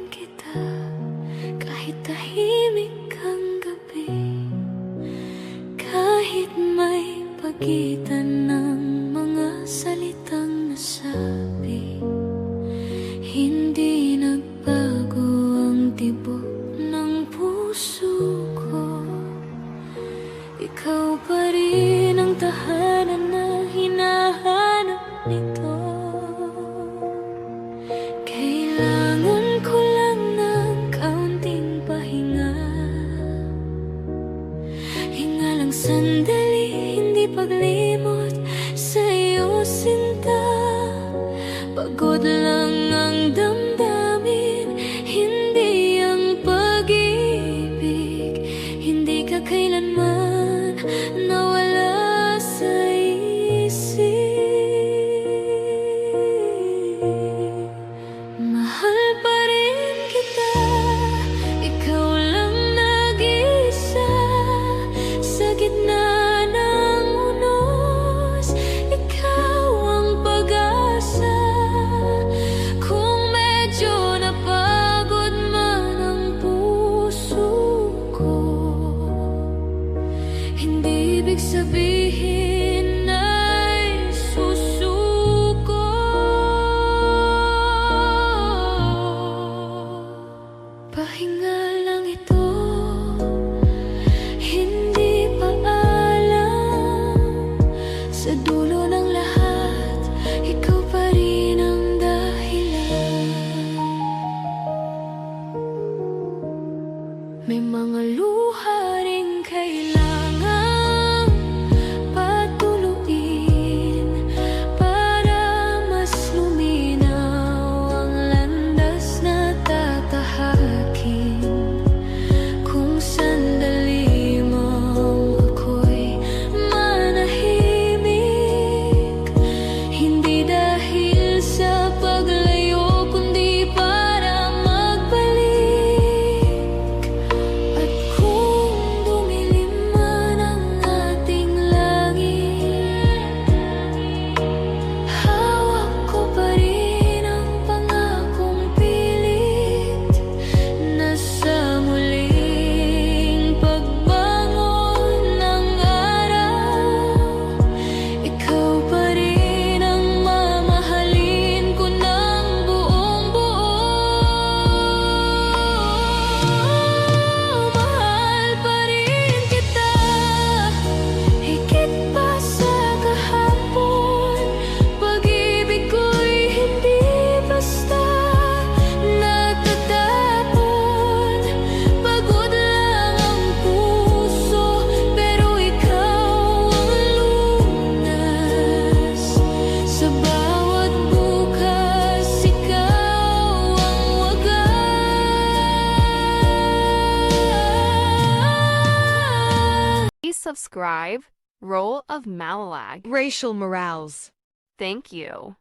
kita kahit tahimik ang gabi, kahit may pagitan ng mga salitang nasabi, hindi nagbago ang tibok ng puso ko. Ikaw pa rin ang tahanan na hinahanap nito. Kailangan ko lang ng kaunting pahinga, hinga lang sandali, hindi paglimot sa iyo sinta. Pagod lang ang damdamin, hindi ang pag-ibig. Hindi ka kailanman nawala sa isip. Mahal pa rin kita, ikaw lang nag-iisa sa gitna ng unos. Ikaw ang pag-asa. Kung medyo napagod man ang puso ko, hindi ibig sabihin ay susuko. Pahinga lang ito, hindi paalam. Sa dulo ng lahat, ikaw pa rin ang dahilan. May mga luha ring kailangang patuluin para mas luminaw ang landas na tatahakin. Kung sandali mang ako'y manahimik, hindi dahil sa paglayo, kundi para magbalik. At kung dumilim man ang ating langit, hawak ko pa rin ang pangakong pilit na sa muling pagbangon ng araw, ikaw pa rin ang mamahalin ko ng buong buo. Mahal pa rin kita, higit pa sa kahapon. Pag-ibig ko'y hindi basta natatapon. Pagod lang ang puso, pero ikaw ang lunas. Sa bawat bukas, ikaw ang wagas. Please subscribe, Role of Malalag. Racial Morales. Thank you.